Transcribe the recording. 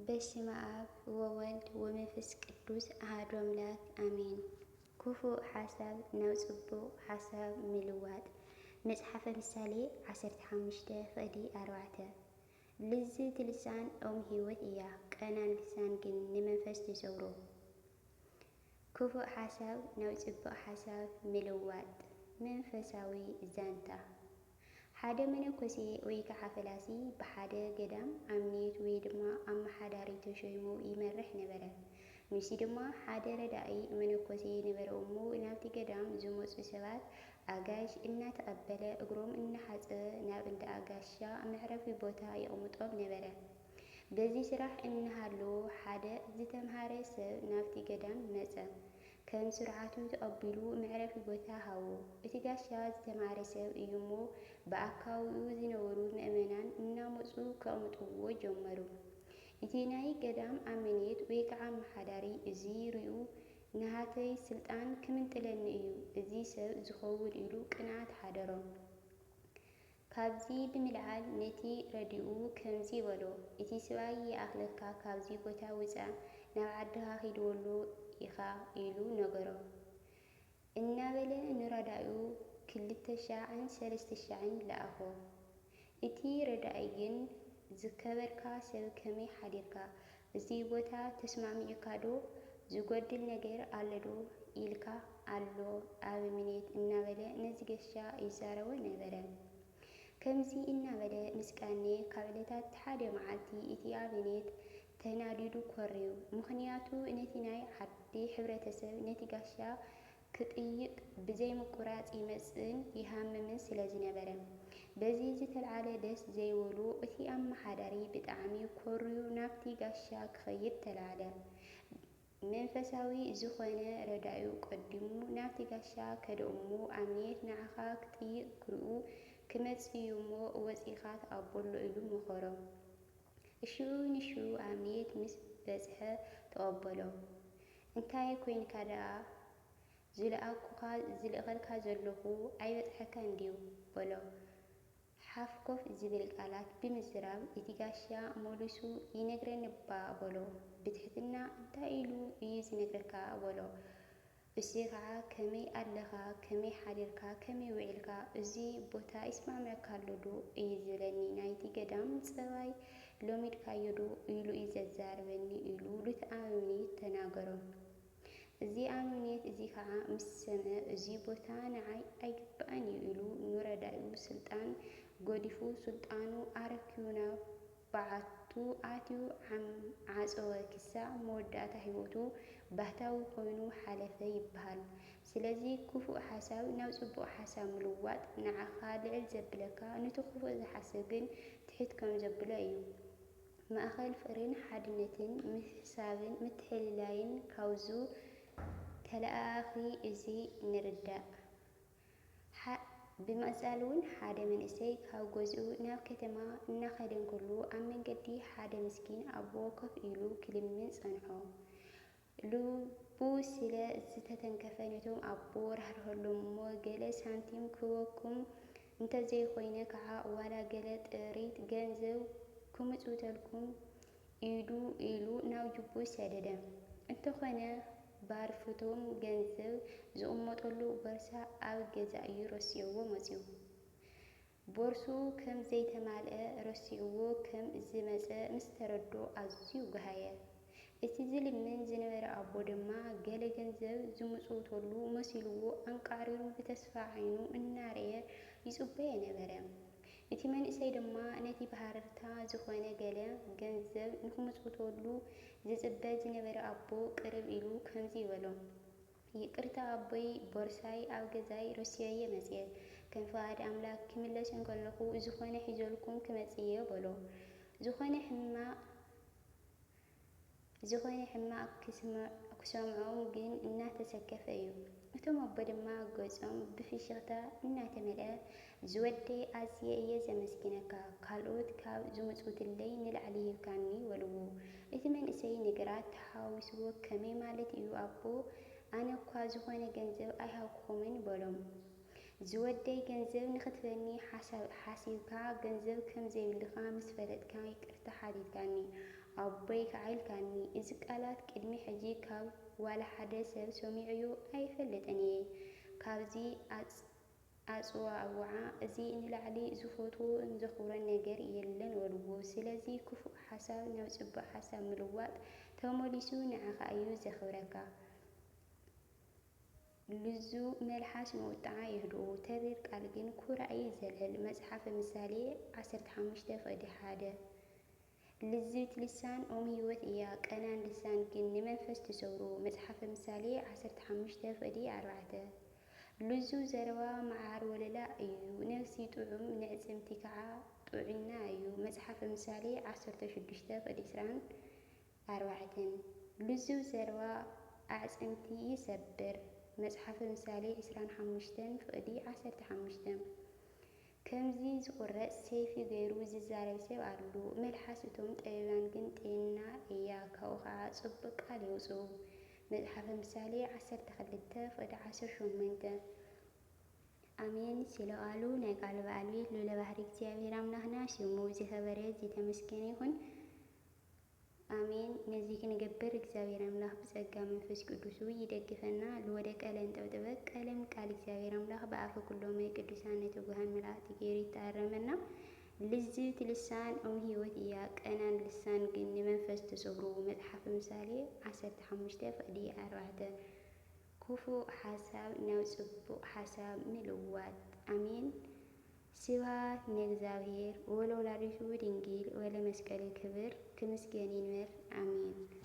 በስመ አብ ወወልድ ወመንፈስ ቅዱስ አሐዱ አምላክ አሜን። ክፉእ ሓሳብ ናብ ጽቡቕ ሓሳብ ምልዋጥ መጽሓፈ ምሳሌ 15:4 ልዝብቲ ልሳን ኦም ሕይወት እያ፣ ቀናን ልሳን ግን ንመንፈስ ትሰውሮ። ክፉእ ሓሳብ ናብ ጽቡቕ ሓሳብ ምልዋጥ መንፈሳዊ ዛንታ። ሓደ መነኮሴ ወይ ከዓ ፈላሲ ብሓደ ገዳም ኣምኔት ወይ ድማ ኣመሓዳሪ ተሾይሙ ይመርሕ ነበረ። ንሱ ድማ ሓደ ረዳኢ መነኮሴ ነበረ እሞ ናብቲ ገዳም ዝመፁ ሰባት ኣጋሽ እናተቐበለ እግሮም እናሓፀበ ናብ እንዳ ኣጋሻ መዕረፊ ቦታ የቕምጦም ነበረ። በዚ ስራሕ እናሃለወ ሓደ ዝተምሃረ ሰብ ናብቲ ገዳም መፀ። ከም ስርዓቱ ተቐቢሉ መዕረፊ ቦታ ሃቦ። እቲ ጋሻ ዝተምሃረ ሰብ እዩ እሞ ብኣካባቢኡ ዝነበሩ ምእመናን እናመፁ ከቕምጥዎ ጀመሩ። እቲ ናይ ገዳም ኣመኔት ወይ ከዓ ኣመሓዳሪ እዚ ርኡ ንሃተይ ስልጣን ክምንጥለኒ እዩ እዚ ሰብ ዝኸውን ኢሉ ቅንዓት ሓደሮ። ካብዚ ብምልዓል ነቲ ረዲኡ ከምዚ በሎ፣ እቲ ሰብኣይ ይኣኽለካ ካብዚ ቦታ ውፃእ፣ ናብ ዓድኻ ሂድወሎ ኢኻ ኢሉ ነገሮ። እናበለ ንረዳኡ 2,000ን 3,000ን ለኣኾ። እቲ ረዳኢ ግን ዝከበርካ ሰብ ከመይ ሓዲርካ እዚ ቦታ ተስማዕሚዕካ ዶ ዝጐድል ነገር ኣሎ ዶ ኢልካ ኣሎ ኣበምኔት እናበለ ነዚ ጋሻ ይዛረቦ ነበረ። ከምዚ እናበለ ምስቃኔ ካብ ዕለታት ሓደ መዓልቲ እቲ ኣበምኔት ተናዲዱ ኮርዩ። ምኽንያቱ ነቲ ናይ ዓዲ ሕብረተሰብ ነቲ ጋሻ ክጥይቅ ብዘይምቁራፅ ይመፅን ይሃምምን ስለ ዝነበረ በዚ ዝተልዓለ ደስ ዘይበሉ እቲ ኣመሓዳሪ ብጣዕሚ ኮርዩ ናብቲ ጋሻ ክኸይድ ተላዓለ። መንፈሳዊ ዝኾነ ረዳኡ ቀዲሙ ናብቲ ጋሻ ከደ እሞ ኣምኔት ንዓኻ ክጥይቅ ክርኡ ክመጽእ እዩ እሞ ወፂኻ ተቐበሎ ኢሉ መኸሮ። እሽኡ ንሽኡ ኣምኔት ምስ በጽሐ ተቐበሎ። እንታይ ኮይንካ ደኣ ዝለኣኸልካ ዘለኹ ኣይበፅሐካን ድዩ በሎ። ሓፍ ኮፍ ዝብል ቃላት ብምዝራብ እቲ ጋሻ መሊሱ ይነግረኒ እባ በሎ። ብትሕትና እንታይ ኢሉ እዩ ዝነግረካ በሎ። እሱይ ከዓ ከመይ ኣለኻ፣ ከመይ ሓዲርካ፣ ከመይ ውዒልካ፣ እዚ ቦታ ይስማዕምዐካ ኣሎ ዶ እዩ ዝብለኒ፣ ናይቲ ገዳም ፀባይ ሎሚድካዮ ዶ ኢሉ እዩ ዘዛረበኒ ኢሉ ሉት ኣበምኔት ተናገሮ። እዚ ኣበምኔት እዚ ከዓ ምስ ሰምዐ እዚ ቦታ ንዓይ ኣይግባእን እዩ ኢሉ ንረዳኡ ስልጣን ገዲፉ ስልጣኑ ኣረኪቡ ናብ በዓቱ ኣትዩ ዓፀወ ክሳዕ መወዳእታ ሂወቱ ባህታዊ ኮይኑ ሓለፈ ይበሃል። ስለዚ ክፉእ ሓሳብ ናብ ጽቡቕ ሓሳብ ምልዋጥ ንዓኻ ልዕል ዘብለካ ነቲ ክፉእ ዝሓስብ ግን ትሕት ከም ዘብሎ እዩ። ማእኸል ፍቕርን ሓድነትን ምሕሳብን ምትሕልላይን ካብዙ ተለኣኺ እዚ ንርዳእ። ብምቕፃል እውን ሓደ መንእሰይ ካብ ገዝኡ ናብ ከተማ እናኸደ እንከሎ ኣብ መንገዲ ሓደ ምስኪን ኣቦ ኮፍ ኢሉ ክልምን ፀንሖ። ልቡ ስለ ዝተተንከፈ ነቶም ኣቦ ራህርሀሎም እሞ ገለ ሳንቲም ክህበኩም እንተዘይኮይነ ከዓ ዋላ ገለ ጥሪት ገንዘብ ክምፅውተልኩም ኢሉ ናብ ጅቡ ሰደደ። እንተኾነ ባርፍቶም ገንዘብ ዝቕመጠሉ ቦርሳ ኣብ ገዛኢ ረሲዕዎ መፂኡ። ቦርሱ ከም ዘይተማልአ ረሲዕዎ ከም ዝመፀ ምስ ተረድኦ ኣዝዩ ገሃየ። እቲ ዝልምን ዝነበረ ኣቦ ድማ ገለ ገንዘብ ዝምፅውተሉ መሲልዎ ኣንቃሪሩ ብተስፋ ዓይኑ እናርአየ ይፅበዮ ነበረ። እቲ መንእሰይ ድማ ነቲ ብሃረርታ ዝኾነ ገለ ገንዘብ ንክምፅውተሉ ዝፅበ ዝነበረ ኣቦ ቅርብ ኢሉ ከምዚ በሎ፣ ይቅርታ ኣቦይ ቦርሳይ ኣብ ገዛይ ረሲዐየ መፅየ፣ ከም ፍቓድ ኣምላክ ክምለስ እንከለኹ ዝኾነ ሒዘልኩም ክመፅእ እየ በሎ። ዝኾነ ሕማቕ ክሰምዖም ግን እናተሰከፈ እዩ። እቶም ኣቦ ድማ ገጾም ብፍሽኽታ እናተመልአ ዝወደይ ኣዝየ እየ ዘመስግነካ፣ ካልኦት ካብ ዝምፅውትለይ ንላዕሊ ሂብካኒ በልዎ። እቲ መንእሰይ ነገራት ተሓዋዊስዎ ከመይ ማለት እዩ ኣቦ፣ ኣነ እኳ ዝኾነ ገንዘብ ኣይሃብኩኹምን በሎም። ዝወደይ ገንዘብ ንኽትበኒ ሓሲብካ ገንዘብ ከም ዘይብልካ ምስ ፈለጥካ ይቅርታ ሓቲትካኒ፣ ኣቦይ ከዓይልካኒ እዚ ቃላት ቅድሚ ሕጂ ካብ ዋላ ሓደ ሰብ ሰሚዑዩ ኣይፈልጥን እየ። ካብዚ ኣጽዋዕዋ እዚ ንላዕሊ ዝፈትዎ ዘኽብሮን ነገር የለን በልዎ። ስለዚ ክፉእ ሓሳብ ናብ ጽቡቕ ሓሳብ ምልዋጥ ተመሊሱ ንዓኻ እዩ ዘኽብረካ። ልዙብ መልሓስ መውጣዓ ይህድኡ ተሪር ቃል ግን ኩራዕ ይዘልል። መጽሓፈ ምሳሌ 15:1 ልዝብቲ ልሳን ኦም ህይወት እያ፣ ቀናን ልሳን ግን ንመንፈስ ትሰብሮ። መጽሓፈ ምሳሌ 15:4 ልዙብ ዘረባ መዓር ወለላ እዩ፣ ነፍሲ ጥዑም ንዕጽምቲ ከዓ ጥዑና እዩ። መጽሓፈ ምሳሌ 16:24 ልዙብ ዘረባ ኣዕጽምቲ ይሰብር። መጽሓፈ ምሳሌ 25:15 ከምዚ ዝቁረጽ ሰይፊ ገይሩ ዝዛረብ ሰብ ኣሎ። መልሓስ እቶም ጠቢባን ግን ጤና እያ፣ ካብኡ ከዓ ጽቡቕ ቃል የውፅኡ። መጽሓፈ ምሳሌ 12:18 ኣሜን ስለቃሉ ናይ ቃል ባለቤት ልዑለ ባሕሪ እግዚአብሔር ኣምላኽና ሽሙ ዝኸበረ ዝተመስገነ ይኹን። ኣሜን። ነዚ ክንገብር እግዚአብሔር አምላክ ብጸጋ መንፈስ ቅዱሱ ይደግፈና። ልወደቀ ለንጠብጥበ ቀለም ቃል እግዚአብሔር አምላክ በአፈ ኩሎም ቅዱሳን ትጉሃን መላእክት ገይሩ ይታረመና። ልዝብቲ ልሳን ኦም ህይወት እያ፣ ቀናን ልሳን ግን ንመንፈስ ተሰብሩ። መጽሓፈ ምሳሌ 15:4 ክፉእ ሓሳብ ናብ ጽቡቕ ሓሳብ ምልዋጥ። አሜን። ስብሐት ንእግዚአብሔር ወለወላዲቱ ድንግል ወለመስቀሉ ክብር። ክምስገን ይንበር። አሜን።